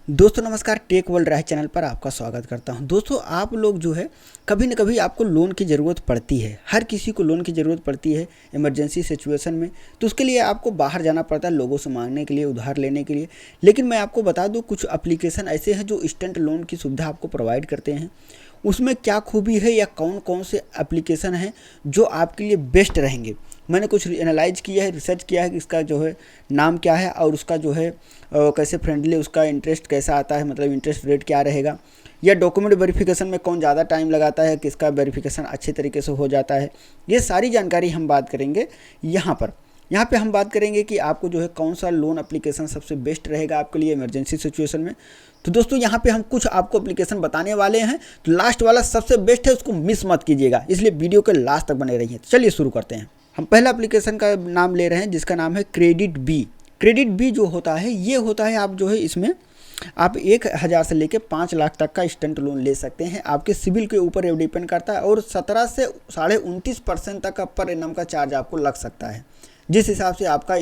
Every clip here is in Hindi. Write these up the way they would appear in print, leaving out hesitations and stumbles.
दोस्तों नमस्कार, टेक वर्ल्ड राय चैनल पर आपका स्वागत करता हूं। दोस्तों आप लोग जो है कभी न कभी आपको लोन की ज़रूरत पड़ती है। हर किसी को लोन की ज़रूरत पड़ती है इमरजेंसी सिचुएशन में। तो उसके लिए आपको बाहर जाना पड़ता है लोगों से मांगने के लिए, उधार लेने के लिए। लेकिन मैं आपको बता दूं, कुछ एप्लीकेशन ऐसे हैं जो इंस्टेंट लोन की सुविधा आपको प्रोवाइड करते हैं। उसमें क्या खूबी है या कौन कौन से एप्लीकेशन हैं जो आपके लिए बेस्ट रहेंगे, मैंने कुछ एनालाइज किया है, रिसर्च किया है कि इसका जो है नाम क्या है और उसका जो है कैसे फ्रेंडली, उसका इंटरेस्ट कैसा आता है, मतलब इंटरेस्ट रेट क्या रहेगा, या डॉक्यूमेंट वेरिफिकेशन में कौन ज़्यादा टाइम लगाता है, किसका वेरिफिकेशन अच्छे तरीके से हो जाता है। ये सारी जानकारी हम बात करेंगे यहाँ पे हम बात करेंगे कि आपको जो है कौन सा लोन एप्लीकेशन सबसे बेस्ट रहेगा आपके लिए इमरजेंसी सिचुएशन में। तो दोस्तों यहाँ पे हम कुछ आपको एप्लीकेशन बताने वाले हैं, तो लास्ट वाला सबसे बेस्ट है, उसको मिस मत कीजिएगा, इसलिए वीडियो के लास्ट तक बने रहिए। तो चलिए शुरू करते हैं। हम पहला एप्लीकेशन का नाम ले रहे हैं जिसका नाम है क्रेडिट बी। क्रेडिट बी जो होता है, ये होता है आप जो है इसमें आप 1,000 से लेकर 5 लाख तक का इंस्टेंट लोन ले सकते हैं। आपके सिविल के ऊपर ये डिपेंड करता है और 17 से 29.5% तक का पर एनम का चार्ज आपको लग सकता है। जिस हिसाब से आपका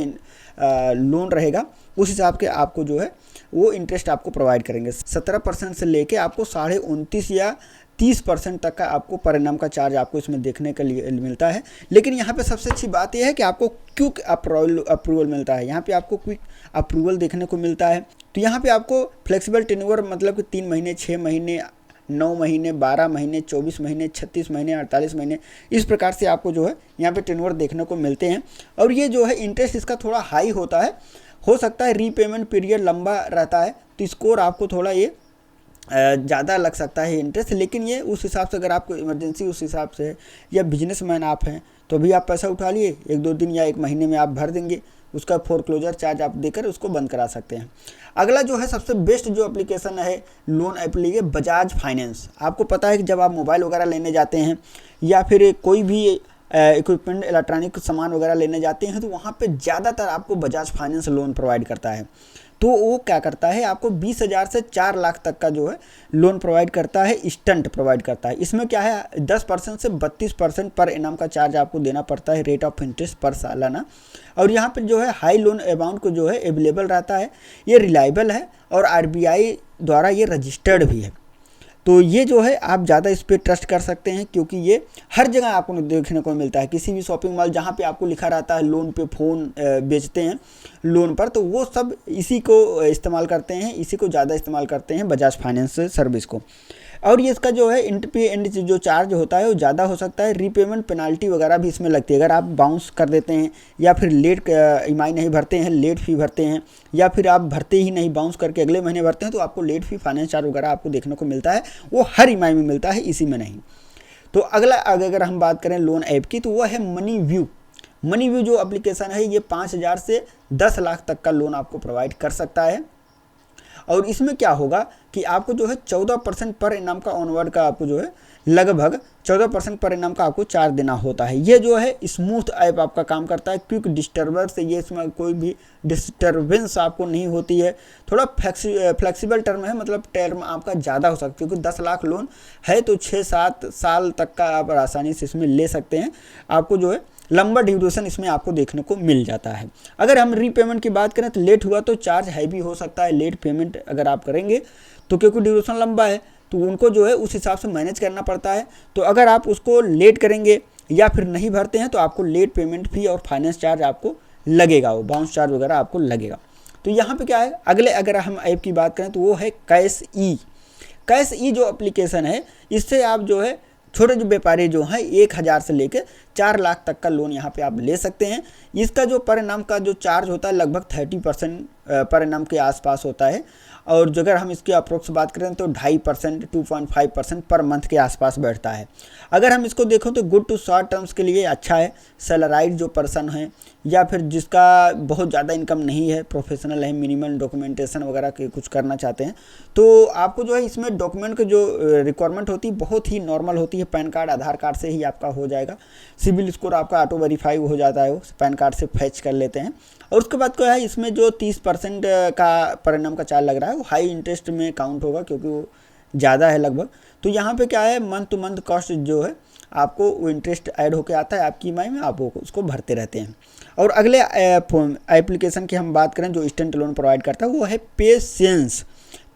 लोन रहेगा उस हिसाब के आपको जो है वो इंटरेस्ट आपको प्रोवाइड करेंगे। 17% से लेके आपको 29.5 या 30% तक का आपको पर एनम का चार्ज आपको इसमें देखने के लिए मिलता है। लेकिन यहाँ पे सबसे अच्छी बात यह है कि आपको क्विक अप्रूवल मिलता है। यहाँ पे आपको क्विक अप्रूवल देखने को मिलता है। तो यहाँ पे आपको फ्लेक्सिबल टेन्योर, मतलब कि 3 महीने, 6 महीने, 9 महीने, 12 महीने, 24 महीने, 36 महीने, 48 महीने, इस प्रकार से आपको जो है यहाँ पे टेन्योर देखने को मिलते हैं। और ये जो है इंटरेस्ट इसका थोड़ा हाई होता है, हो सकता है रीपेमेंट पीरियड लंबा रहता है तो स्कोर आपको थोड़ा ये ज़्यादा लग सकता है इंटरेस्ट। लेकिन ये उस हिसाब से, अगर आपको इमरजेंसी उस हिसाब से है या बिजनेसमैन आप हैं तो भी आप पैसा उठा लिए, 1-2 दिन या 1 महीने में आप भर देंगे, उसका फोरक्लोजर चार्ज आप देकर उसको बंद करा सकते हैं। अगला जो है सबसे बेस्ट जो एप्लीकेशन है लोन एप्लीकेशन, बजाज फाइनेंस। आपको पता है कि जब आप मोबाइल वगैरह लेने जाते हैं या फिर कोई भी इक्विपमेंट, इलेक्ट्रॉनिक सामान वगैरह लेने जाते हैं तो वहाँ पे ज़्यादातर आपको बजाज फाइनेंस लोन प्रोवाइड करता है। तो वो क्या करता है, आपको 20,000 से 4 लाख तक का जो है लोन प्रोवाइड करता है, इंस्टेंट प्रोवाइड करता है। इसमें क्या है, 10% से 32% पर इनाम का चार्ज आपको देना पड़ता है, रेट ऑफ इंटरेस्ट पर सालाना। और यहाँ पर जो है हाई लोन अमाउंट को जो है अवेलेबल रहता है, ये रिलायबल है और RBI द्वारा ये रजिस्टर्ड भी है। तो ये जो है आप ज़्यादा इस पर ट्रस्ट कर सकते हैं क्योंकि ये हर जगह आपको देखने को मिलता है। किसी भी शॉपिंग मॉल जहाँ पे आपको लिखा रहता है लोन पे फ़ोन बेचते हैं लोन पर, तो वो सब इसी को इस्तेमाल करते हैं, इसी को ज़्यादा इस्तेमाल करते हैं, बजाज फाइनेंस सर्विस को। और ये इसका जो है एंड पे एंड जो चार्ज होता है वो ज़्यादा हो सकता है। रीपेमेंट पेनाल्टी वगैरह भी इसमें लगती है। अगर आप बाउंस कर देते हैं या फिर लेट EMI नहीं भरते हैं, लेट फी भरते हैं, या फिर आप भरते ही नहीं, बाउंस करके अगले महीने भरते हैं, तो आपको लेट फी, फाइनेंस चार्ज वगैरह आपको देखने को मिलता है। वो हर EMI में मिलता है, इसी में नहीं। तो अगला अगर हम बात करें लोन ऐप की तो वह है मनी व्यू। मनी व्यू जो एप्लीकेशन है ये 5,000 से 10 लाख तक का लोन आपको प्रोवाइड कर सकता है। और इसमें क्या होगा कि आपको जो है 14% पर इनाम का ऑनवर्ड का आपको जो है लगभग 14% पर इनाम का आपको चार्ज देना होता है। ये जो है स्मूथ ऐप आपका काम करता है, क्विक डिस्टर्बेंस से ये, इसमें कोई भी डिस्टर्बेंस आपको नहीं होती है। थोड़ा फ्लेक्सिबल टर्म है, मतलब टर्म आपका ज़्यादा हो सकता है क्योंकि 10 लाख लोन है तो 6-7 साल तक का आप आसानी से इसमें ले सकते हैं। आपको जो है लंबा ड्यूरेशन इसमें आपको देखने को मिल जाता है। अगर हम रीपेमेंट की बात करें तो लेट हुआ तो चार्ज हैवी हो सकता है, लेट पेमेंट अगर आप करेंगे तो, क्योंकि ड्यूरेशन लंबा है तो उनको जो है उस हिसाब से मैनेज करना पड़ता है। तो अगर आप उसको लेट करेंगे या फिर नहीं भरते हैं तो आपको लेट पेमेंट फी और फाइनेंस चार्ज आपको लगेगा, वो बाउंस चार्ज वगैरह आपको लगेगा। तो यहाँ पे क्या है, अगले अगर हम ऐप की बात करें तो वो है कैश ई। कैश ई जो एप्लीकेशन है, इससे आप जो है छोटे जो व्यापारी जो हैं 1,000 से लेकर 4 लाख तक का लोन यहाँ पे आप ले सकते हैं। इसका जो पर इनाम का जो चार्ज होता है लगभग 30% पर इनाम के आसपास होता है। और जो अगर हम इसकी अप्रोक्स बात करें तो 2.5%, 2.5% पर मंथ के आसपास बैठता है। अगर हम इसको देखो तो गुड टू शॉर्ट टर्म्स के लिए अच्छा है। सैलराइड जो पर्सन है या फिर जिसका बहुत ज़्यादा इनकम नहीं है, प्रोफेशनल है, मिनिमम डॉक्यूमेंटेशन वगैरह के कुछ करना चाहते हैं, तो आपको जो है इसमें डॉक्यूमेंट की जो रिक्वायरमेंट होती है बहुत ही नॉर्मल होती है। पैन कार्ड, आधार कार्ड से ही आपका हो जाएगा। सिविल स्कोर आपका ऑटो वेरीफाई हो जाता है, वो पैन कार्ड से फैच कर लेते हैं। और उसके बाद क्या है, इसमें जो 30% का पर एनम का चार्ज लग रहा है वो हाई इंटरेस्ट में काउंट होगा क्योंकि वो ज़्यादा है लगभग। तो यहाँ पे क्या है, मंथ टू मंथ कॉस्ट जो है आपको वो इंटरेस्ट ऐड होकर आता है आपकी EMI में, आप उसको भरते रहते हैं। और अगले एप्लीकेशन की हम बात करें जो इंस्टेंट लोन प्रोवाइड करता है वो है पेशेंस।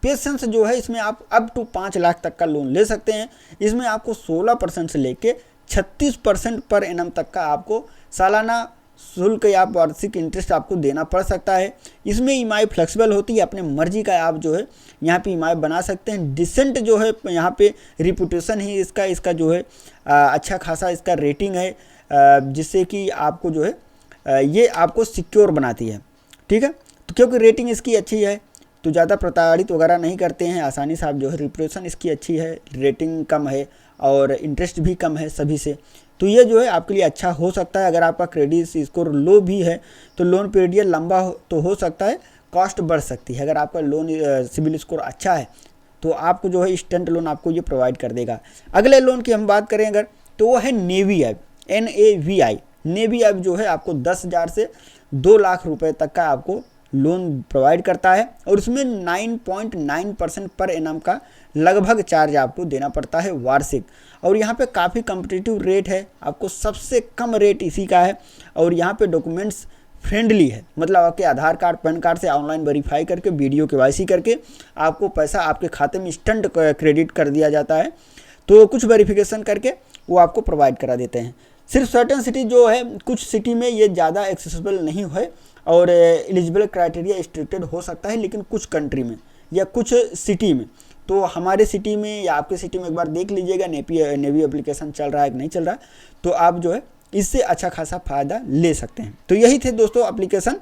पेशेंस जो है इसमें आप अप टू 5 लाख तक का लोन ले सकते हैं। इसमें आपको 16% से लेके 36% पर एनम तक का आपको सालाना शुल्क या वार्षिक इंटरेस्ट आपको देना पड़ सकता है। इसमें ईएमआई फ्लेक्सिबल होती है, अपने मर्जी का आप जो है यहाँ पे ईएमआई बना सकते हैं। डिसेंट जो है यहाँ पे रिपुटेशन ही इसका जो है अच्छा खासा इसका रेटिंग है, जिससे कि आपको जो है ये आपको सिक्योर बनाती है। ठीक है, तो क्योंकि रेटिंग इसकी अच्छी है तो ज़्यादा प्रताड़ित वगैरह नहीं करते हैं, आसानी से आप जो है रिपुटेशन इसकी अच्छी है, रेटिंग कम है और इंटरेस्ट भी कम है सभी से, तो ये जो है आपके लिए अच्छा हो सकता है। अगर आपका क्रेडिट स्कोर लो भी है तो लोन पीरियड लंबा तो हो सकता है, कॉस्ट बढ़ सकती है। अगर आपका लोन सिबिल स्कोर अच्छा है तो आपको जो है इंस्टेंट लोन आपको ये प्रोवाइड कर देगा। अगले लोन की हम बात करें अगर, तो वो है navy app, NAVI। Navy app जो है आपको 10,000 से 2 लाख रुपए तक का आपको लोन प्रोवाइड करता है और उसमें 9.9% पर एनम का लगभग चार्ज आपको देना पड़ता है वार्षिक। और यहाँ पे काफ़ी कम्पिटिटिव रेट है, आपको सबसे कम रेट इसी का है। और यहाँ पे डॉक्यूमेंट्स फ्रेंडली है, मतलब आपके आधार कार्ड पैन कार्ड से ऑनलाइन वेरीफाई करके वीडियो KYC करके आपको पैसा आपके खाते में इंस्टेंट क्रेडिट कर दिया जाता है। तो कुछ वेरिफिकेशन करके वो आपको प्रोवाइड करा देते हैं। सिर्फ सर्टेन सिटी जो है, कुछ सिटी में ये ज़्यादा एक्सेसिबल नहीं है और एलिजिबल क्राइटेरिया स्ट्रिक्टेड हो सकता है, लेकिन कुछ कंट्री में या कुछ सिटी में, तो हमारे सिटी में या आपके सिटी में एक बार देख लीजिएगा नेवी एप्लीकेशन चल रहा है कि नहीं चल रहा है, तो आप जो है इससे अच्छा खासा फ़ायदा ले सकते हैं। तो यही थे दोस्तों एप्लीकेशन।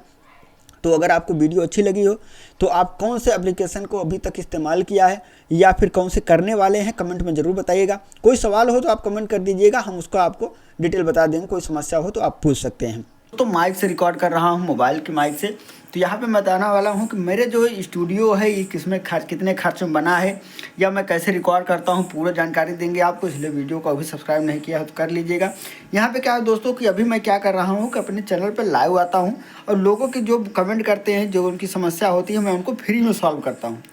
तो अगर आपको वीडियो अच्छी लगी हो तो आप कौन से एप्लीकेशन को अभी तक इस्तेमाल किया है या फिर कौन से करने वाले हैं, कमेंट में ज़रूर बताइएगा। कोई सवाल हो तो आप कमेंट कर दीजिएगा, हम उसको आपको डिटेल बता देंगे। कोई समस्या हो तो आप पूछ सकते हैं। तो माइक से रिकॉर्ड कर रहा हूँ, मोबाइल के माइक से। तो यहाँ पे मैं बताने वाला हूँ कि मेरे जो स्टूडियो है ये कितने खर्च में बना है या मैं कैसे रिकॉर्ड करता हूँ, पूरा जानकारी देंगे आपको। इसलिए वीडियो को अभी सब्सक्राइब नहीं किया है तो कर लीजिएगा। यहाँ पे क्या है दोस्तों कि अभी मैं क्या कर रहा हूँ कि अपने चैनल पर लाइव आता हूँ और लोगों की जो कमेंट करते हैं, जो उनकी समस्या होती है, मैं उनको फ्री में सॉल्व करता हूँ।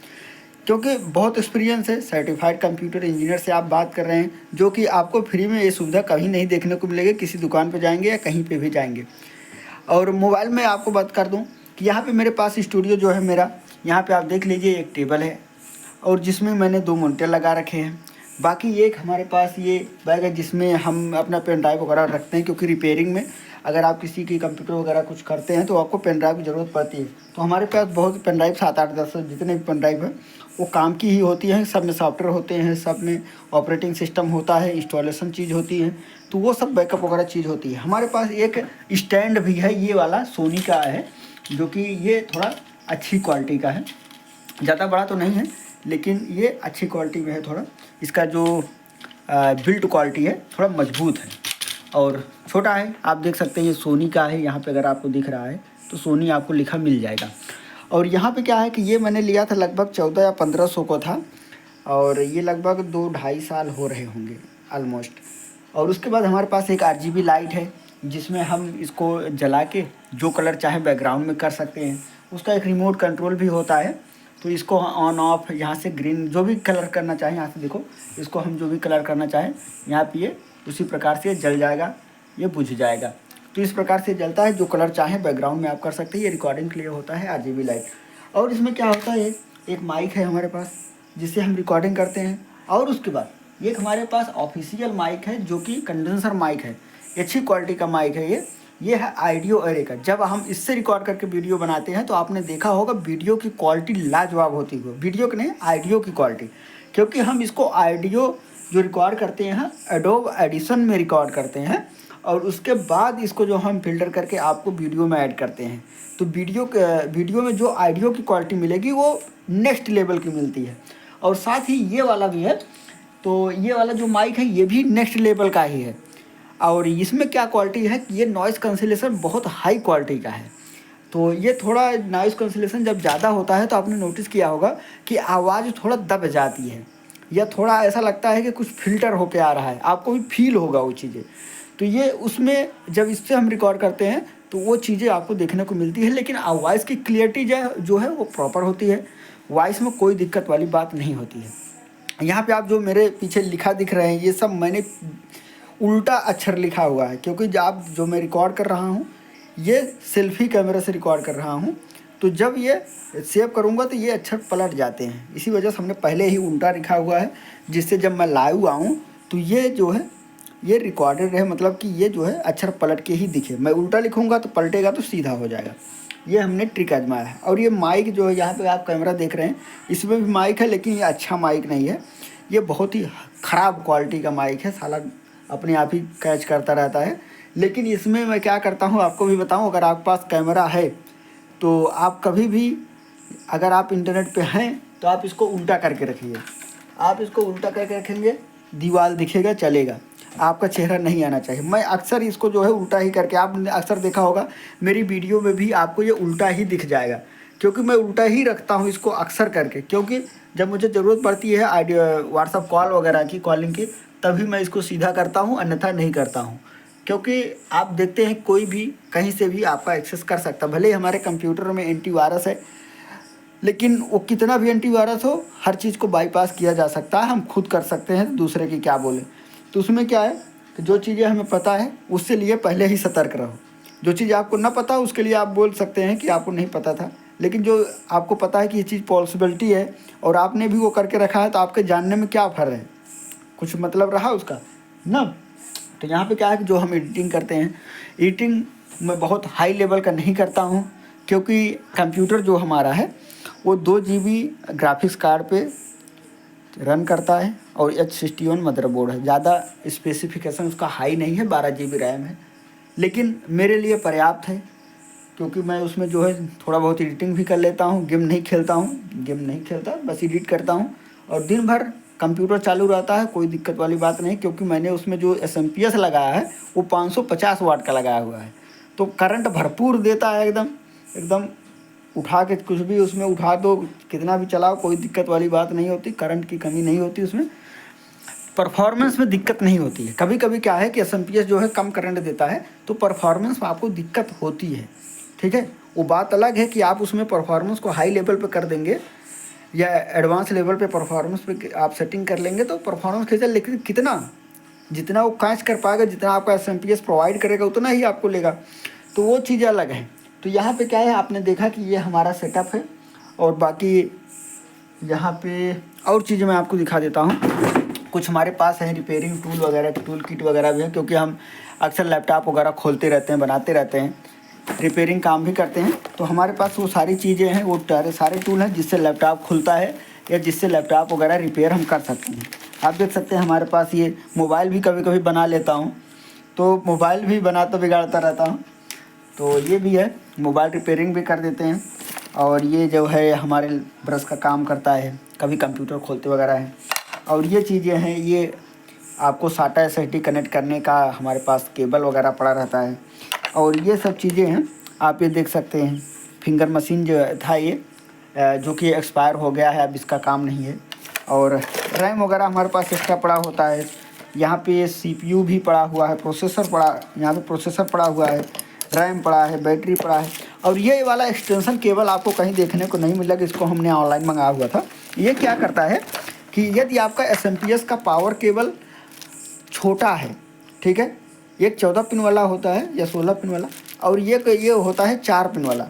क्योंकि बहुत एक्सपीरियंस है, सर्टिफाइड कंप्यूटर इंजीनियर से आप बात कर रहे हैं, जो कि आपको फ्री में ये सुविधा कहीं नहीं देखने को मिलेगी। किसी दुकान पर जाएंगे या कहीं पर भी जाएंगे। और मोबाइल में आपको बात कर दूं कि यहाँ पे मेरे पास स्टूडियो जो है मेरा, यहाँ पे आप देख लीजिए एक टेबल है और जिसमें मैंने 2 मॉनिटर लगा रखे हैं। बाकी एक हमारे पास ये बैग है जिसमें हम अपना पेन ड्राइव वगैरह रखते हैं, क्योंकि रिपेयरिंग में अगर आप किसी की कंप्यूटर वगैरह कुछ करते हैं तो आपको पेन ड्राइव की ज़रूरत पड़ती है। तो हमारे पास बहुत पेन ड्राइव 7, 8, 10 जितने भी पेन ड्राइव हैं वो काम की ही होती हैं। सब में सॉफ्टवेयर होते हैं, सब में ऑपरेटिंग सिस्टम होता है, इंस्टॉलेशन चीज़ होती है, तो वो सब बैकअप वगैरह चीज़ होती है। हमारे पास एक स्टैंड भी है, ये वाला सोनी का है, जो कि ये थोड़ा अच्छी क्वालिटी का है, ज़्यादा बड़ा तो नहीं है लेकिन ये अच्छी क्वालिटी में है। थोड़ा इसका जो बिल्ड क्वालिटी है थोड़ा मजबूत है और छोटा है। आप देख सकते हैं ये सोनी का है, यहाँ पे अगर आपको दिख रहा है तो सोनी आपको लिखा मिल जाएगा। और यहाँ पे क्या है कि ये मैंने लिया था लगभग 1400 या 1500 को था और ये लगभग 2-2.5 साल हो रहे होंगे ऑलमोस्ट। और उसके बाद हमारे पास एक RGB लाइट है जिसमें हम इसको जला के जो कलर चाहे बैकग्राउंड में कर सकते हैं। उसका एक रिमोट कंट्रोल भी होता है, तो इसको ऑन ऑफ यहाँ से ग्रीन जो भी कलर करना चाहें, यहाँ से देखो इसको हम जो भी कलर करना चाहें यहाँ पे ये उसी प्रकार से जल जाएगा, ये बुझ जाएगा। तो इस प्रकार से जलता है, जो कलर चाहें बैकग्राउंड में आप कर सकते हैं। ये रिकॉर्डिंग के लिए होता है RGB लाइट। और इसमें क्या होता है, एक माइक है हमारे पास जिससे हम रिकॉर्डिंग करते हैं। और उसके बाद एक हमारे पास ऑफिशियल माइक है जो कि कंडेंसर माइक है, अच्छी क्वालिटी का माइक है ये है ऑडियो एरे का। जब हम इससे रिकॉर्ड करके वीडियो बनाते हैं तो आपने देखा होगा वीडियो की क्वालिटी लाजवाब होती है, वीडियो की नहीं ऑडियो की क्वालिटी, क्योंकि हम इसको ऑडियो जो रिकॉर्ड करते हैं एडोब एडिशन में रिकॉर्ड करते हैं और उसके बाद इसको जो हम फिल्टर करके आपको वीडियो में ऐड करते हैं। तो वीडियो में जो ऑडियो की क्वालिटी मिलेगी वो नेक्स्ट लेवल की मिलती है। और साथ ही ये वाला भी है, तो ये वाला जो माइक है ये भी नेक्स्ट लेवल का ही है। और इसमें क्या क्वालिटी है कि ये नॉइज़ कैंसिलेशन बहुत हाई क्वालिटी का है। तो ये थोड़ा नॉइज़ कैंसिलेशन जब ज़्यादा होता है तो आपने नोटिस किया होगा कि आवाज़ थोड़ा दब जाती है या थोड़ा ऐसा लगता है कि कुछ फ़िल्टर होके आ रहा है, आपको भी फील होगा वो चीज़ें। तो ये उसमें जब इससे हम रिकॉर्ड करते हैं तो वो चीज़ें आपको देखने को मिलती है, लेकिन वॉइस की क्लियरिटी जो है वो प्रॉपर होती है, वॉइस में कोई दिक्कत वाली बात नहीं होती है। यहाँ पे आप जो मेरे पीछे लिखा दिख रहे हैं ये सब मैंने उल्टा अक्षर लिखा हुआ है, क्योंकि जो मैं रिकॉर्ड कर रहा हूँ ये सेल्फी कैमरा से रिकॉर्ड कर रहा हूँ। तो जब ये सेव करूँगा तो ये अक्षर पलट जाते हैं। इसी वजह से हमने पहले ही उल्टा लिखा हुआ है, जिससे जब मैं लाइव आऊँ तो ये जो है ये रिकॉर्डेड है, मतलब कि ये जो है अक्षर पलट के ही दिखे। मैं उल्टा लिखूँगा तो पलटेगा तो सीधा हो जाएगा। ये हमने ट्रिक आजमाया है। और ये माइक जो है, यहाँ पे आप कैमरा देख रहे हैं, इसमें भी माइक है, लेकिन ये अच्छा माइक नहीं है, ये बहुत ही ख़राब क्वालिटी का माइक है, साला अपने आप ही कैच करता रहता है। लेकिन इसमें मैं क्या करता हूँ आपको भी बताऊँ, अगर आपके पास कैमरा है तो आप कभी भी, अगर आप इंटरनेट पे हैं तो आप इसको उल्टा करके रखिए। आप इसको उल्टा करके रखेंगे, दीवार दिखेगा, चलेगा, आपका चेहरा नहीं आना चाहिए। मैं अक्सर इसको जो है उल्टा ही करके, आपने अक्सर देखा होगा मेरी वीडियो में भी आपको ये उल्टा ही दिख जाएगा, क्योंकि मैं उल्टा ही रखता हूँ इसको अक्सर करके। क्योंकि जब मुझे ज़रूरत पड़ती है व्हाट्सअप कॉल वगैरह की, कॉलिंग की, तभी मैं इसको सीधा करता हूँ, अन्यथा नहीं करता हूँ। क्योंकि आप देखते हैं कोई भी कहीं से भी आपका एक्सेस कर सकता है। भले ही हमारे कंप्यूटर में एंटीवायरस है, लेकिन वो कितना भी एंटीवायरस हो, हर चीज़ को बाईपास किया जा सकता है। हम खुद कर सकते हैं, दूसरे की क्या बोले। तो उसमें क्या है कि जो चीज़ें हमें पता है उससे लिए पहले ही सतर्क रहो। जो चीज़ आपको ना पता उसके लिए आप बोल सकते हैं कि आपको नहीं पता था, लेकिन जो आपको पता है कि ये चीज़ पॉसिबिलिटी है और आपने भी वो करके रखा है, तो आपके जानने में क्या फ़र्क है, कुछ मतलब रहा उसका ना। तो यहाँ पे क्या है कि जो हम एडिटिंग करते हैं, एडिटिंग मैं बहुत हाई लेवल का नहीं करता हूँ, क्योंकि कंप्यूटर जो हमारा है वो 2 GB ग्राफिक्स कार्ड पे रन करता है और H61 मदरबोर्ड है। ज़्यादा स्पेसिफिकेशन उसका हाई नहीं है, 12 GB रैम है, लेकिन मेरे लिए पर्याप्त है। क्योंकि मैं उसमें जो है थोड़ा बहुत एडिटिंग भी कर लेता हूँ। गेम नहीं खेलता, बस एडिट करता हूँ और दिन भर कंप्यूटर चालू रहता है, कोई दिक्कत वाली बात नहीं। क्योंकि मैंने उसमें जो SMP लगाया है वो 550 वाट का लगाया हुआ है, तो करंट भरपूर देता है, एकदम उठा के कुछ भी उसमें उठा दो, कितना भी चलाओ, कोई दिक्कत वाली बात नहीं होती, करंट की कमी नहीं होती उसमें, परफॉर्मेंस में दिक्कत नहीं होती है। कभी कभी क्या है कि SMP जो है कम करंट देता है तो परफॉर्मेंस में आपको दिक्कत होती है, ठीक है। वो बात अलग है कि आप उसमें परफॉर्मेंस को हाई लेवल पे कर देंगे या एडवांस लेवल पे परफॉर्मेंस पे आप सेटिंग कर लेंगे तो परफॉर्मेंस खींचे, लेकिन कितना, जितना वो कैच कर पाएगा, जितना आपका SMP प्रोवाइड करेगा उतना ही आपको लेगा, तो वो चीज़ें अलग हैं। तो यहाँ पे क्या है, आपने देखा कि ये हमारा सेटअप है, और बाकी यहाँ पे और चीज़ें मैं आपको दिखा देता हूँ। कुछ हमारे पास है रिपेयरिंग टूल वगैरह, टूल किट वगैरह भी है, क्योंकि हम अक्सर लैपटॉप वगैरह खोलते रहते हैं, बनाते रहते हैं, रिपेयरिंग काम भी करते हैं। तो हमारे पास वो सारी चीज़ें हैं, वो सारे टूल हैं जिससे लैपटॉप खुलता है या जिससे लैपटॉप वगैरह रिपेयर हम कर सकते हैं। आप देख सकते हैं हमारे पास ये मोबाइल भी कभी कभी बना लेता हूँ, तो मोबाइल भी बनाता बिगाड़ता रहता हूँ, तो ये भी है, मोबाइल रिपेयरिंग भी कर देते हैं। और ये जो है हमारे ब्रश का काम करता है, कभी कंप्यूटर खोलते वगैरह हैं। और ये चीज़ें हैं, ये आपको SATA SSD कनेक्ट करने का हमारे पास केबल वगैरह पड़ा रहता है। और ये सब चीज़ें हैं, आप ये देख सकते हैं। फिंगर मशीन जो था ये, जो कि एक्सपायर हो गया है, अब इसका काम नहीं है। और रैम वगैरह हमारे पास एक्स्ट्रा पड़ा होता है। यहाँ पे CPU भी पड़ा हुआ है, प्रोसेसर पड़ा, यहाँ पे प्रोसेसर पड़ा हुआ है, रैम पड़ा है, बैटरी पड़ा है। और ये वाला एक्सटेंशन केबल आपको कहीं देखने को नहीं मिलेगा, इसको हमने ऑनलाइन मंगाया हुआ था। ये क्या करता है कि यदि आपका SMP का पावर केबल छोटा है, ठीक है, एक 14 पिन वाला होता है या 16 पिन वाला, और ये होता है 4 पिन वाला।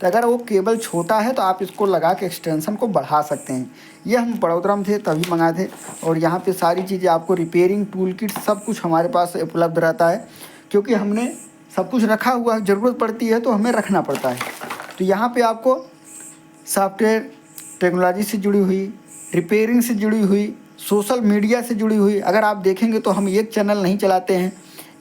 तो अगर वो केबल छोटा है तो आप इसको लगा के एक्सटेंशन को बढ़ा सकते हैं। ये हम बड़ौदा में थे तभी मंगाए थे। और यहाँ पे सारी चीज़ें आपको, रिपेयरिंग टूल किट सब कुछ हमारे पास उपलब्ध रहता है, क्योंकि हमने सब कुछ रखा हुआ है, ज़रूरत पड़ती है तो हमें रखना पड़ता है। तो यहाँ पे आपको सॉफ्टवेयर टेक्नोलॉजी से जुड़ी हुई, रिपेयरिंग से जुड़ी हुई, सोशल मीडिया से जुड़ी हुई, अगर आप देखेंगे तो हम एक चैनल नहीं चलाते हैं,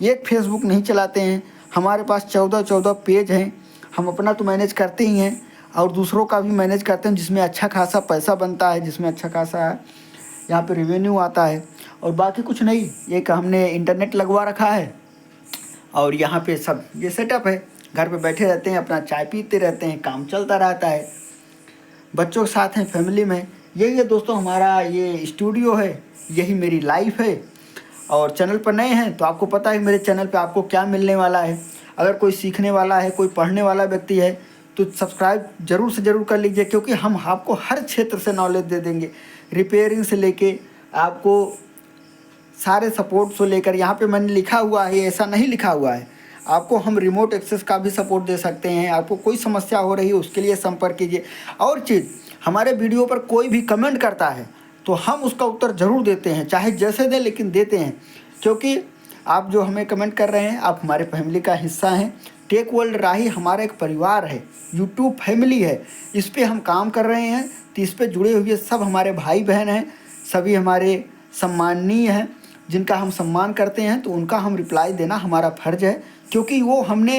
एक फेसबुक नहीं चलाते हैं, हमारे पास 14 पेज हैं। हम अपना तो मैनेज करते ही हैं और दूसरों का भी मैनेज करते हैं, जिसमें अच्छा खासा पैसा बनता है, जिसमें अच्छा खासा यहाँ पे रेवेन्यू आता है। और बाकी कुछ नहीं, एक हमने इंटरनेट लगवा रखा है और यहाँ पे सब ये सेटअप है। घर पे बैठे रहते हैं, अपना चाय पीते रहते हैं, काम चलता रहता है, बच्चों के साथ हैं, फैमिली में। यही है दोस्तों हमारा ये स्टूडियो है, यही मेरी लाइफ है। और चैनल पर नए हैं तो आपको पता है मेरे चैनल पे आपको क्या मिलने वाला है। अगर कोई सीखने वाला है, कोई पढ़ने वाला व्यक्ति है तो सब्सक्राइब ज़रूर से ज़रूर कर लीजिए, क्योंकि हम आपको हर क्षेत्र से नॉलेज दे देंगे, रिपेयरिंग से लेके आपको सारे सपोर्ट से लेकर। यहाँ पे मैंने लिखा हुआ है, ऐसा नहीं लिखा हुआ है, आपको हम रिमोट एक्सेस का भी सपोर्ट दे सकते हैं। आपको कोई समस्या हो रही है उसके लिए संपर्क कीजिए। और चीज़, हमारे वीडियो पर कोई भी कमेंट करता है तो हम उसका उत्तर ज़रूर देते हैं, चाहे जैसे दें लेकिन देते हैं, क्योंकि आप जो हमें कमेंट कर रहे हैं आप हमारे फैमिली का हिस्सा हैं। टेक वर्ल्ड राही हमारा एक परिवार है, यूट्यूब फैमिली है, इस पर हम काम कर रहे हैं। तो इस पर जुड़े हुए सब हमारे भाई बहन हैं, सभी हमारे सम्माननीय हैं, जिनका हम सम्मान करते हैं। तो उनका हम रिप्लाई देना हमारा फ़र्ज़ है, क्योंकि वो हमने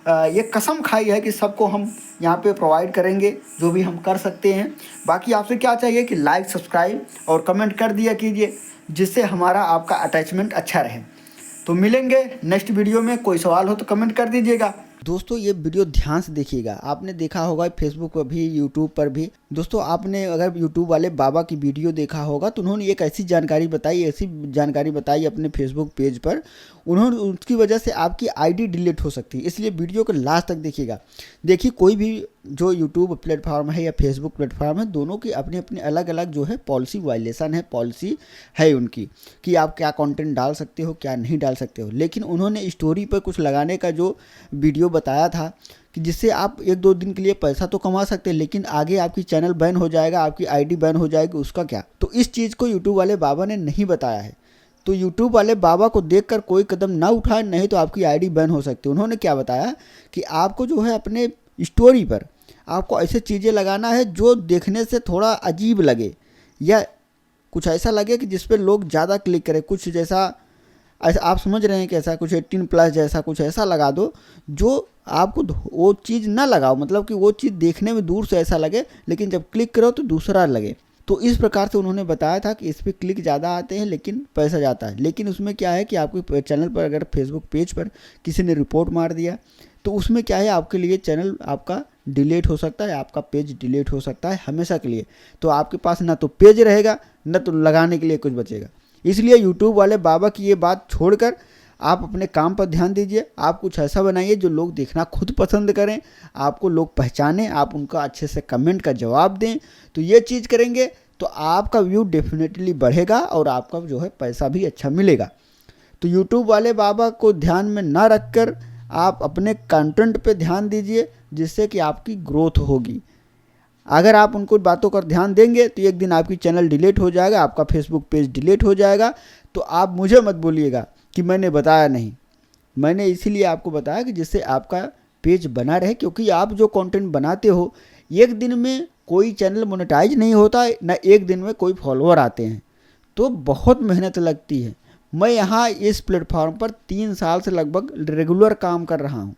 ये कसम खाई है कि सबको हम यहाँ पे प्रोवाइड करेंगे जो भी हम कर सकते हैं। बाकी आपसे क्या चाहिए कि लाइक, सब्सक्राइब और कमेंट कर दिया कीजिए, जिससे हमारा आपका अटैचमेंट अच्छा रहे। तो मिलेंगे नेक्स्ट वीडियो में। कोई सवाल हो तो कमेंट कर दीजिएगा। दोस्तों ये वीडियो ध्यान से देखिएगा। आपने देखा होगा फेसबुक पर भी, यूट्यूब पर भी। दोस्तों आपने अगर यूट्यूब वाले बाबा की वीडियो देखा होगा तो उन्होंने एक ऐसी जानकारी बताई अपने फेसबुक पेज पर, उन्होंने उसकी वजह से आपकी आईडी डिलीट हो सकती है। इसलिए वीडियो को लास्ट तक देखिएगा। देखिए कोई भी जो यूट्यूब प्लेटफॉर्म है या फेसबुक प्लेटफॉर्म है, दोनों की अपनी अपनी अलग अलग जो है पॉलिसी वायलेशन है, पॉलिसी है उनकी, कि आप क्या कंटेंट डाल सकते हो क्या नहीं डाल सकते हो। लेकिन उन्होंने स्टोरी पर कुछ लगाने का जो वीडियो बताया था कि जिससे आप 1-2 दिन के लिए पैसा तो कमा सकते हैं, लेकिन आगे आपकी चैनल बैन हो जाएगा, आपकी आईडी बैन हो जाएगी, उसका क्या। तो इस चीज़ को यूट्यूब वाले बाबा ने नहीं बताया है। तो यूट्यूब वाले बाबा को देखकर कोई कदम ना उठाए, नहीं तो आपकी आईडी बैन हो सकती है। उन्होंने क्या बताया कि आपको जो है अपने स्टोरी पर आपको ऐसे चीज़ें लगाना है जो देखने से थोड़ा अजीब लगे, या कुछ ऐसा लगे कि जिस पर लोग ज़्यादा क्लिक करें। कुछ जैसा आप समझ रहे हैं कैसा, कुछ 18+ जैसा कुछ ऐसा लगा दो जो आपको वो चीज़ ना लगाओ, मतलब कि वो चीज़ देखने में दूर से ऐसा लगे लेकिन जब क्लिक करो तो दूसरा लगे। तो इस प्रकार से उन्होंने बताया था कि इस पर क्लिक ज़्यादा आते हैं लेकिन पैसा जाता है। लेकिन उसमें क्या है कि आपके चैनल पर अगर फेसबुक पेज पर किसी ने रिपोर्ट मार दिया तो उसमें क्या है, आपके लिए चैनल आपका डिलीट हो सकता है, आपका पेज डिलीट हो सकता है हमेशा के लिए। तो आपके पास ना तो पेज रहेगा ना तो लगाने के लिए कुछ बचेगा। इसलिए यूट्यूब वाले बाबा की ये बात छोड़कर आप अपने काम पर ध्यान दीजिए। आप कुछ ऐसा बनाइए जो लोग देखना खुद पसंद करें, आपको लोग पहचानें, आप उनका अच्छे से कमेंट का जवाब दें। तो ये चीज़ करेंगे तो आपका व्यू डेफिनेटली बढ़ेगा और आपका जो है पैसा भी अच्छा मिलेगा। तो यूट्यूब वाले बाबा को ध्यान में ना रखकर आप अपने कंटेंट पे ध्यान दीजिए, जिससे कि आपकी ग्रोथ होगी। अगर आप उनको बातों पर ध्यान देंगे तो एक दिन आपकी चैनल डिलीट हो जाएगा, आपका फेसबुक पेज डिलीट हो जाएगा। तो आप मुझे मत बोलिएगा कि मैंने बताया नहीं। मैंने इसीलिए आपको बताया कि जिससे आपका पेज बना रहे, क्योंकि आप जो कंटेंट बनाते हो एक दिन में कोई चैनल मोनेटाइज नहीं होता है, ना एक दिन में कोई फॉलोअर आते हैं। तो बहुत मेहनत लगती है। मैं यहाँ इस प्लेटफॉर्म पर 3 साल से लगभग रेगुलर काम कर रहा हूँ।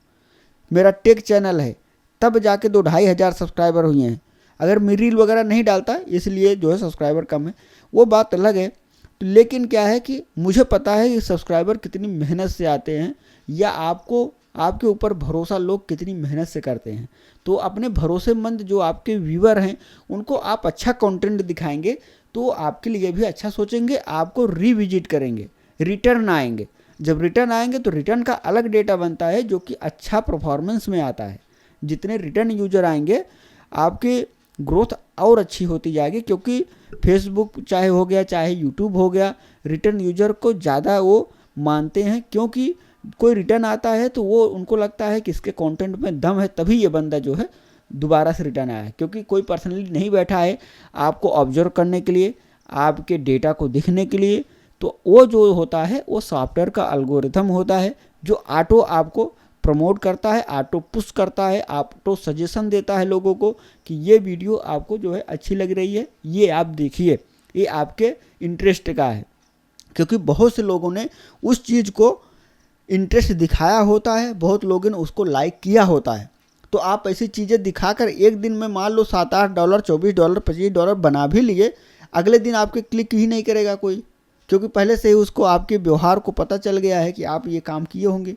मेरा टेक चैनल है, तब जाके 2-2.5 हज़ार सब्सक्राइबर हुए हैं। अगर मैं रील वगैरह नहीं डालता इसलिए जो है सब्सक्राइबर कम है, वो बात अलग है। तो लेकिन क्या है कि मुझे पता है कि सब्सक्राइबर कितनी मेहनत से आते हैं, या आपके ऊपर भरोसा लोग कितनी मेहनत से करते हैं। तो अपने भरोसेमंद जो आपके व्यूअर हैं उनको आप अच्छा कंटेंट दिखाएंगे तो आपके लिए भी अच्छा सोचेंगे, आपको रिविजिट करेंगे, रिटर्न आएंगे। जब रिटर्न आएंगे तो रिटर्न का अलग डेटा बनता है जो कि अच्छा परफॉर्मेंस में आता है। जितने रिटर्न यूजर आएंगे आपके ग्रोथ और अच्छी होती जाएगी, क्योंकि फेसबुक चाहे हो गया चाहे यूट्यूब हो गया, रिटर्न यूजर को ज़्यादा वो मानते हैं। क्योंकि कोई रिटर्न आता है तो वो उनको लगता है कि इसके कंटेंट में दम है, तभी ये बंदा जो है दोबारा से रिटर्न आया है। क्योंकि कोई पर्सनली नहीं बैठा है आपको ऑब्जर्व करने के लिए, आपके डेटा को दिखने के लिए। तो वो जो होता है वो सॉफ्टवेयर का एल्गोरिथम होता है जो ऑटो आपको प्रमोट करता है, ऑटो पुश करता है, ऑटो सजेशन देता है लोगों को कि ये वीडियो आपको जो है अच्छी लग रही है, ये आप देखिए, ये आपके इंटरेस्ट का है। क्योंकि बहुत से लोगों ने उस चीज़ को इंटरेस्ट दिखाया होता है, बहुत लोगों ने उसको लाइक किया होता है। तो आप ऐसी चीज़ें दिखाकर एक दिन में मान लो $7-8, $24, $25 बना भी लिए, अगले दिन आपके क्लिक ही नहीं करेगा कोई, क्योंकि पहले से ही उसको आपके व्यवहार को पता चल गया है कि आप ये काम किए होंगे।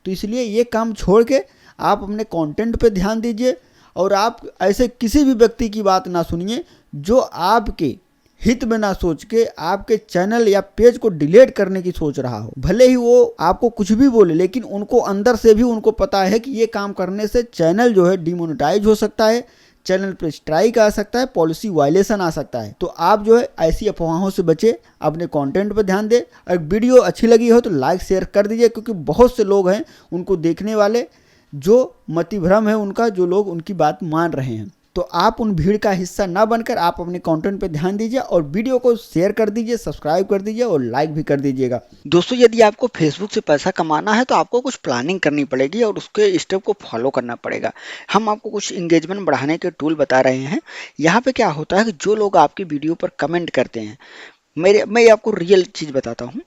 तो इसलिए ये काम छोड़ के आप अपने कंटेंट पे ध्यान दीजिए, और आप ऐसे किसी भी व्यक्ति की बात ना सुनिए जो आपके हित में ना सोच के आपके चैनल या पेज को डिलीट करने की सोच रहा हो। भले ही वो आपको कुछ भी बोले, लेकिन उनको अंदर से भी उनको पता है कि ये काम करने से चैनल जो है डिमोनेटाइज हो सकता है, चैनल पर स्ट्राइक आ सकता है, पॉलिसी वायलेशन आ सकता है। तो आप जो है ऐसी अफवाहों से बचे, अपने कंटेंट पर ध्यान दें। अगर वीडियो अच्छी लगी हो तो लाइक शेयर कर दीजिए, क्योंकि बहुत से लोग हैं उनको देखने वाले जो मतिभ्रम है उनका, जो लोग उनकी बात मान रहे हैं। तो आप उन भीड़ का हिस्सा ना बनकर आप अपने कंटेंट पे ध्यान दीजिए और वीडियो को शेयर कर दीजिए, सब्सक्राइब कर दीजिए और लाइक भी कर दीजिएगा। दोस्तों, यदि आपको फेसबुक से पैसा कमाना है तो आपको कुछ प्लानिंग करनी पड़ेगी और उसके स्टेप को फॉलो करना पड़ेगा। हम आपको कुछ इंगेजमेंट बढ़ाने के टूल बता रहे हैं। यहाँ पे क्या होता है कि जो लोग आपकी वीडियो पर कमेंट करते हैं, मैं आपको रियल चीज़ बताता हूँ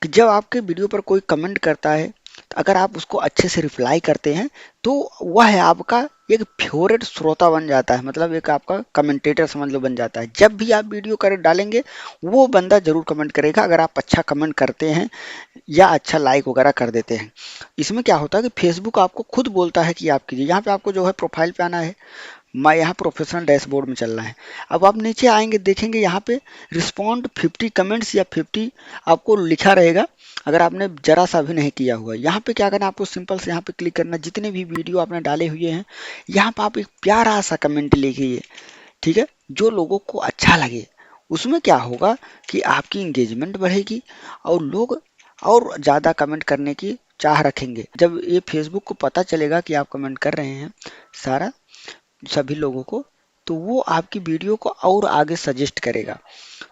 कि जब आपके वीडियो पर कोई कमेंट करता है, तो अगर आप उसको अच्छे से रिप्लाई करते हैं तो वह है आपका एक फेवरेट श्रोता बन जाता है, मतलब एक आपका कमेंटेटर समझ लो बन जाता है। जब भी आप वीडियो कर डालेंगे वो बंदा जरूर कमेंट करेगा, अगर आप अच्छा कमेंट करते हैं या अच्छा लाइक वगैरह कर देते हैं। इसमें क्या होता है कि फेसबुक आपको खुद बोलता है कि आप कीजिए। यहाँ पे आपको जो है प्रोफाइल पे आना है। मैं यहाँ प्रोफेशनल डैशबोर्ड में चल रहा है। अब आप नीचे आएंगे, देखेंगे यहाँ पे रिस्पॉन्ड 50 कमेंट्स या 50 आपको लिखा रहेगा। अगर आपने जरा सा भी नहीं किया हुआ, यहाँ पे क्या करना है, आपको सिंपल से यहाँ पे क्लिक करना। जितने भी वीडियो आपने डाले हुए हैं यहाँ पे आप एक प्यारा सा कमेंट लिखिए, ठीक है, जो लोगों को अच्छा लगे। उसमें क्या होगा कि आपकी इंगेजमेंट बढ़ेगी और लोग और ज़्यादा कमेंट करने की चाह रखेंगे। जब ये फेसबुक को पता चलेगा कि आप कमेंट कर रहे हैं सारा सभी लोगों को, तो वो आपकी वीडियो को और आगे सजेस्ट करेगा।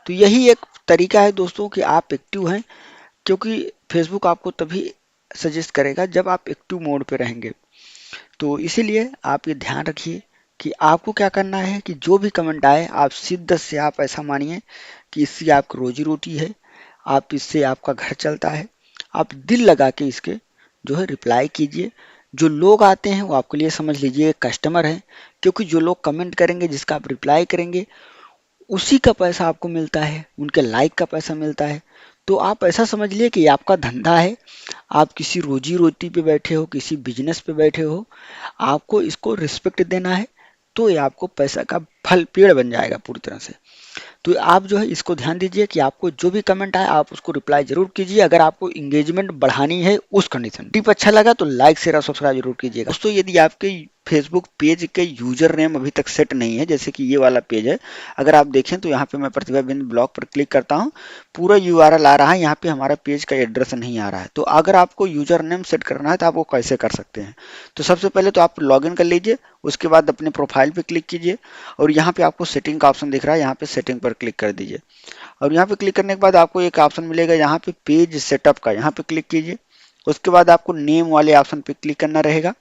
तो यही एक तरीका है दोस्तों कि आप एक्टिव हैं, क्योंकि फेसबुक आपको तभी सजेस्ट करेगा जब आप एक्टिव मोड पे रहेंगे। तो इसीलिए आप ये ध्यान रखिए कि आपको क्या करना है कि जो भी कमेंट आए आप शिद्दत से, आप ऐसा मानिए कि इससे आपकी रोजी रोटी है, आप इससे आपका घर चलता है। आप दिल लगा के इसके जो है रिप्लाई कीजिए। जो लोग आते हैं वो आपके लिए समझ लीजिए कस्टमर है, क्योंकि जो लोग कमेंट करेंगे, जिसका आप रिप्लाई करेंगे, उसी का पैसा आपको मिलता है, उनके लाइक का पैसा मिलता है। तो आप ऐसा समझ लिए कि ये आपका धंधा है, आप किसी रोजी रोटी पे बैठे हो, किसी बिजनेस पे बैठे हो, आपको इसको रिस्पेक्ट देना है। तो ये आपको पैसा का फल पेड़ बन जाएगा पूरी तरह से। तो आप जो है इसको ध्यान दीजिए कि आपको जो भी कमेंट आए आप उसको रिप्लाई जरूर कीजिए, अगर आपको इंगेजमेंट बढ़ानी है उस कंडीशन। टिप अच्छा लगा तो लाइक शेयर और सब्सक्राइब जरूर कीजिएगा। दोस्तों, यदि आपके फेसबुक पेज के यूजर नेम अभी तक सेट नहीं है, जैसे कि ये वाला पेज है, अगर आप देखें तो यहाँ पे मैं प्रतिभा बिंद ब्लॉग पर क्लिक करता हूँ, पूरा यूआरएल आ रहा है, यहाँ पे हमारा पेज का एड्रेस नहीं आ रहा है। तो अगर आपको यूजर नेम सेट करना है तो आप वो कैसे कर सकते हैं? तो सबसे पहले तो आप लॉगिन कर लीजिए, उसके बाद अपने प्रोफाइल पे क्लिक कीजिए और यहाँ पे आपको सेटिंग का ऑप्शन दिख रहा है, यहाँ पे सेटिंग पर क्लिक कर दीजिए। और यहाँ पे क्लिक करने के बाद आपको एक ऑप्शन मिलेगा यहाँ पे पेज सेटअप का, यहाँ पे क्लिक कीजिए। उसके बाद आपको नेम वाले ऑप्शन पे क्लिक करना रहेगा।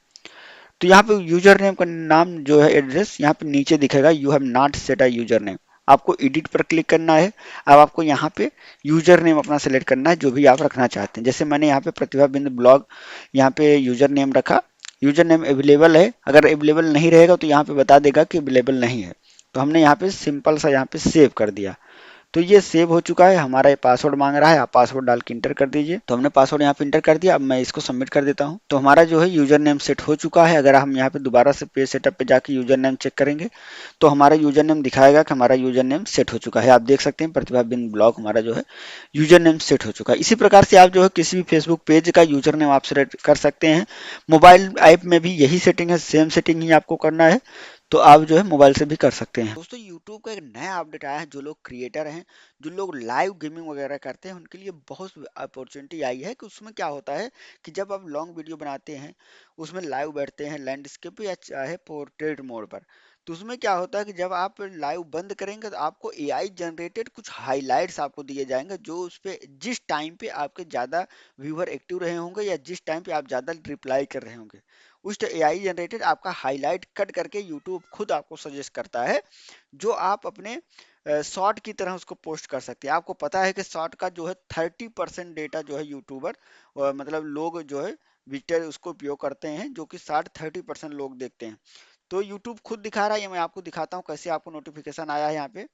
तो यहाँ पे यूजर नेम का नाम जो है एड्रेस यहाँ पे नीचे दिखेगा, you have not set a user name. आपको एडिट पर क्लिक करना है। अब आपको यहाँ पे यूजर नेम अपना सेलेक्ट करना है जो भी आप रखना चाहते हैं। जैसे मैंने यहाँ पे प्रतिभा बिंद ब्लॉग यहाँ पे यूजर नेम रखा। यूजर नेम अवेलेबल है, अगर अवेलेबल नहीं रहेगा तो यहाँ पे बता देगा कि अवेलेबल नहीं है। तो हमने यहाँ पे सिंपल सा यहाँ पे सेव कर दिया। तो ये सेव हो चुका है। हमारा ये पासवर्ड मांग रहा है, आप पासवर्ड डाल के इंटर कर दीजिए। तो हमने पासवर्ड यहाँ पे इंटर कर दिया। अब मैं इसको सबमिट कर देता हूँ। तो हमारा जो है यूजर नेम सेट हो चुका है। अगर हम यहाँ पे दोबारा से पेज सेटअप पे जाके यूजर नेम चेक करेंगे तो हमारा यूजर नेम दिखाएगा कि हमारा यूजर नेम सेट हो चुका है। आप देख सकते हैं प्रतिभा बिंद ब्लॉग हमारा जो है यूजर नेम सेट हो चुका है। इसी प्रकार से आप जो है किसी भी फेसबुक पेज का यूजर नेम आप सेलेक्ट कर सकते हैं। मोबाइल ऐप में भी यही सेटिंग है, सेम सेटिंग ही आपको करना है। तो आप जो है मोबाइल से भी कर सकते हैं। दोस्तों, यूट्यूब का एक नया अपडेट आया है। जो लोग क्रिएटर हैं, जो लोग लाइव गेमिंग वगैरह करते हैं, उनके लिए बहुत अपॉर्चुनिटी आई है कि उसमें क्या होता है कि जब आप लॉन्ग वीडियो बनाते हैं, उसमें लाइव बैठते हैं लैंडस्केप या चाहे पोर्ट्रेट मोड पर, तो उसमें क्या होता है कि जब आप लाइव बंद करेंगे तो आपको एआई जनरेटेड कुछ हाइलाइट्स आपको दिए जाएंगे, जो उस पे जिस टाइम पे आपके ज़्यादा व्यूअर एक्टिव रहे होंगे या जिस टाइम पे आप ज़्यादा रिप्लाई कर रहे होंगे, उस एआई जनरेटेड आपका हाईलाइट कट करके यूट्यूब खुद आपको सजेस्ट करता है, जो आप अपने शॉर्ट की तरह उसको पोस्ट कर सकते हैं। आपको पता है कि शॉर्ट का जो है 30% डेटा जो है यूट्यूबर मतलब लोग जो है विजिटर उसको उपयोग करते हैं, जो कि 60-30% लोग देखते हैं। तो यूट्यूब खुद दिखा रहा है। ये मैं आपको दिखाता हूँ कैसे आपको नोटिफिकेशन आया है यहाँ पे।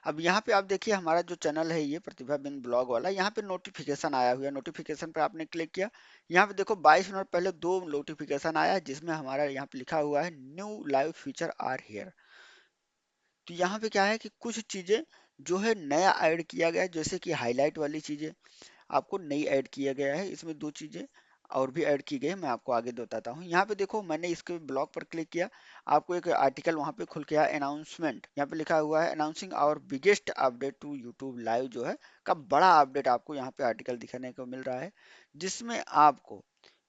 अब यहाँ पे आप देखिए हमारा जो चैनल है ये प्रतिभा बिंद ब्लॉग वाला, यहाँ पे नोटिफिकेशन आया हुआ है। नोटिफिकेशन पे आपने क्लिक किया, यहाँ पे देखो 22 मिनट पहले दो नोटिफिकेशन आया है, जिसमें हमारा यहाँ पे लिखा हुआ है new live feature are here. तो यहाँ पे क्या है कि कुछ चीजें जो है नया ऐड किया गया है, जैसे कि हाईलाइट वाली चीजें आपको नई ऐड किया गया है। इसमें दो चीजें और भी ऐड की गई है, मैं आपको आगे बताता हूँ। यहाँ पे देखो मैंने इसके ब्लॉग पर क्लिक किया, आपको एक आर्टिकल वहाँ पे खुल के आया, अनाउंसमेंट, यहाँ पे लिखा हुआ है announcing our biggest update to YouTube live जो है का बड़ा अपडेट आपको यहाँ पे आर्टिकल दिखाने को मिल रहा है, जिसमें आपको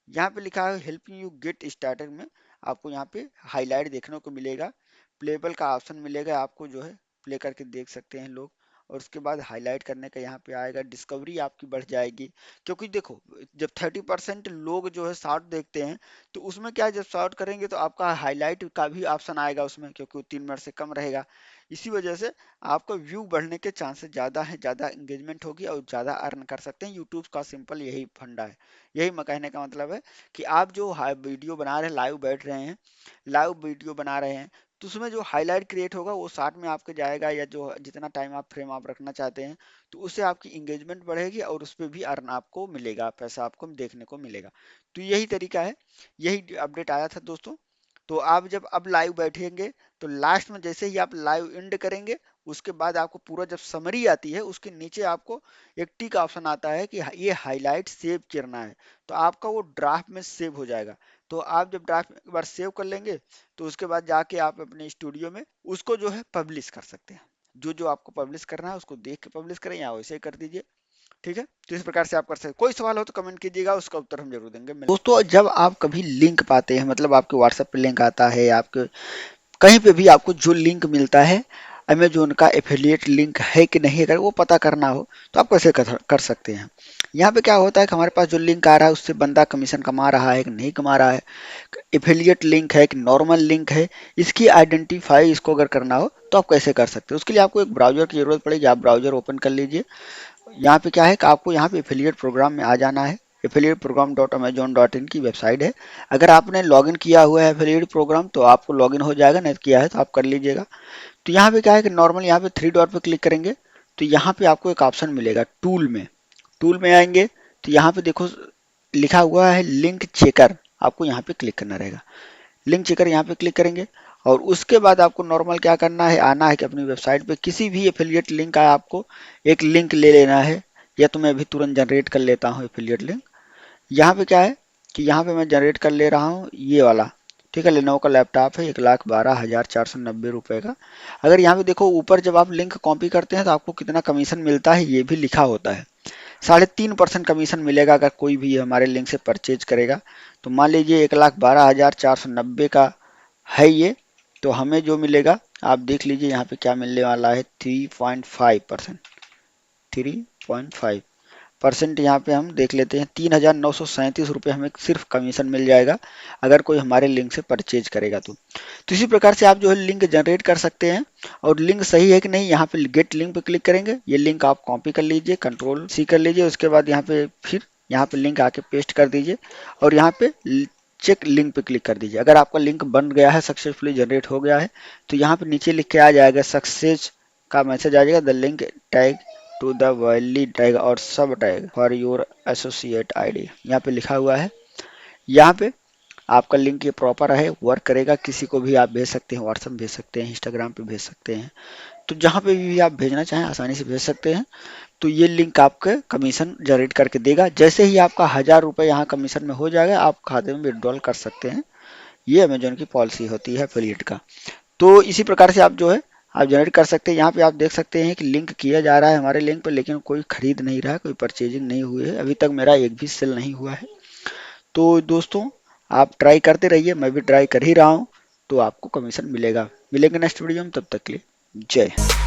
यहाँ पे लिखा है हेल्पिंग यू गेट स्टार्टेड में आपको यहाँ पे हाईलाइट देखने को मिलेगा, प्लेबल का ऑप्शन मिलेगा, आपको जो है प्ले करके देख सकते हैं लोग, और उसके बाद हाईलाइट करने का यहाँ पे आएगा, डिस्कवरी आपकी बढ़ जाएगी। क्योंकि देखो जब 30% लोग जो है शॉर्ट देखते हैं तो उसमें क्या है, जब शॉर्ट करेंगे तो आपका हाईलाइट का भी ऑप्शन आएगा उसमें, क्योंकि वो 3 मिनट से कम रहेगा। इसी वजह से आपका व्यू बढ़ने के चांसेस ज़्यादा है, ज़्यादा इंगेजमेंट होगी और ज़्यादा अर्न कर सकते हैं। यूट्यूब का सिंपल यही फंडा है, यही मैं कहने का मतलब है कि आप जो वीडियो बना रहे हैं, लाइव बैठ रहे हैं, लाइव वीडियो बना रहे हैं, तो उसमें जो हाईलाइट क्रिएट होगा वो शॉर्ट में आपके जाएगा, या जो जितना टाइम आप फ्रेम आप रखना चाहते हैं, तो उससे आपकी इंगेजमेंट बढ़ेगी और उस पर भी अर्न आपको मिलेगा, पैसा आपको देखने को मिलेगा। तो यही तरीका है, यही अपडेट आया था दोस्तों। तो आप जब अब लाइव बैठेंगे तो लास्ट में जैसे ही आप लाइव एंड करेंगे, उसके बाद आपको पूरा जब समरी आती है उसके नीचे आपको एक टिक ऑप्शन आता है कि ये हाईलाइट सेव करना है, तो आपका वो ड्राफ्ट में सेव हो जाएगा। तो आप जब ड्राफ्ट एक बार सेव कर लेंगे तो उसके बाद जाके आप अपने स्टूडियो में उसको जो है पब्लिश कर सकते हैं, जो जो आपको पब्लिश करना है उसको देख के पब्लिश करें या वैसे ही कर दीजिए। ठीक है, तो इस प्रकार से आप कर सकते हैं। कोई सवाल हो तो कमेंट कीजिएगा, उसका उत्तर हम जरूर देंगे। दोस्तों जब आप कभी लिंक पाते हैं, मतलब आपके व्हाट्सएप पे लिंक आता है, आपके कहीं पे भी आपको जो लिंक मिलता है, अमेजोन का एफिलिएट लिंक है कि नहीं, अगर वो पता करना हो तो आप कैसे कर सकते हैं। यहाँ पे क्या होता है कि हमारे पास जो लिंक आ रहा है उससे बंदा कमीशन कमा रहा है कि नहीं कमा रहा है, एफिलिएट लिंक है कि नॉर्मल लिंक है, इसकी आइडेंटिफाई इसको अगर करना हो तो आप कैसे कर सकते हैं। उसके लिए आपको एक ब्राउजर की जरूरत पड़ेगी, आप ब्राउजर ओपन कर लीजिए। यहाँ पे क्या है कि आपको यहाँ पे एफिलिएट प्रोग्राम में आ जाना है, affiliate program dot Amazon dot in की वेबसाइट है। अगर आपने लॉगिन किया हुआ है एफिलिएट प्रोग्राम तो आपको लॉगिन हो जाएगा, नहीं किया है तो आप कर लीजिएगा। तो यहाँ पे क्या है कि नॉर्मल यहाँ पे थ्री डॉट पे क्लिक करेंगे तो यहाँ पे आपको एक ऑप्शन मिलेगा टूल में, टूल में आएंगे तो यहाँ पे देखो लिखा हुआ है लिंक चेकर, आपको यहाँ पे क्लिक करना रहेगा। लिंक चेकर यहाँ पे क्लिक करेंगे और उसके बाद आपको नॉर्मल क्या करना है, आना है कि अपनी वेबसाइट पे किसी भी एफिलिएट लिंक का आपको एक लिंक ले लेना है, या तो मैं अभी तुरंत जनरेट कर लेता हूँ एफिलिएट लिंक। यहाँ पे क्या है कि यहाँ पे मैं जनरेट कर ले रहा हूँ ये वाला, ठीक है, लेनोवो का लैपटॉप है 1,12,490 रुपये का। अगर यहाँ पे देखो ऊपर जब आप लिंक कॉपी करते हैं तो आपको कितना कमीशन मिलता है ये भी लिखा होता है, 3.5% कमीशन मिलेगा अगर कोई भी हमारे लिंक से परचेज करेगा। तो मान लीजिए 1,12,490 का है ये, तो हमें जो मिलेगा आप देख लीजिए यहाँ पे क्या मिलने वाला है, 3.5%, 3.5% यहाँ पे हम देख लेते हैं, 3,937 रुपये हमें सिर्फ कमीशन मिल जाएगा अगर कोई हमारे लिंक से परचेज करेगा तो इसी प्रकार से आप जो है लिंक जनरेट कर सकते हैं। और लिंक सही है कि नहीं, यहाँ पे गेट लिंक पे क्लिक करेंगे, ये लिंक आप कॉपी कर लीजिए, कंट्रोल सी कर लीजिए, उसके बाद यहाँ पे फिर यहाँ पे लिंक आके पेस्ट कर दीजिए और यहाँ पे चेक लिंक पे क्लिक कर दीजिए। अगर आपका लिंक बन गया है, सक्सेसफुली जनरेट हो गया है, तो यहाँ पे नीचे लिख के आ जाएगा सक्सेस का मैसेज आ जाएगा, the link tag to the valid tag और sub tag for your associate ID, यहाँ पे लिखा हुआ है। यहाँ पे आपका लिंक ये प्रॉपर है, वर्क करेगा, किसी को भी आप भेज सकते हैं, व्हाट्सएप भेज सकते हैं, इंस्टाग्राम पे भेज सकते हैं, तो जहाँ पे भी आप भेजना चाहें आसानी से भेज सकते हैं। तो ये लिंक आपके कमीशन जनरेट करके देगा, जैसे ही आपका 1,000 रुपये यहाँ कमीशन में हो जाएगा आप खाते में विड्रॉल कर सकते हैं। ये अमेजोन की पॉलिसी होती है एफिलिएट का। तो इसी प्रकार से आप जो है आप जनरेट कर सकते हैं। यहाँ पे आप देख सकते हैं कि लिंक किया जा रहा है हमारे लिंक पर, लेकिन कोई खरीद नहीं रहा है, कोई परचेजिंग नहीं हुई है, अभी तक मेरा एक भी सेल नहीं हुआ है। तो दोस्तों आप ट्राई करते रहिए, मैं भी ट्राई कर ही रहा हूँ, तो आपको कमीशन मिलेगा। मिलेंगे नेक्स्ट वीडियो में, तब तक के लिए जय हिंद।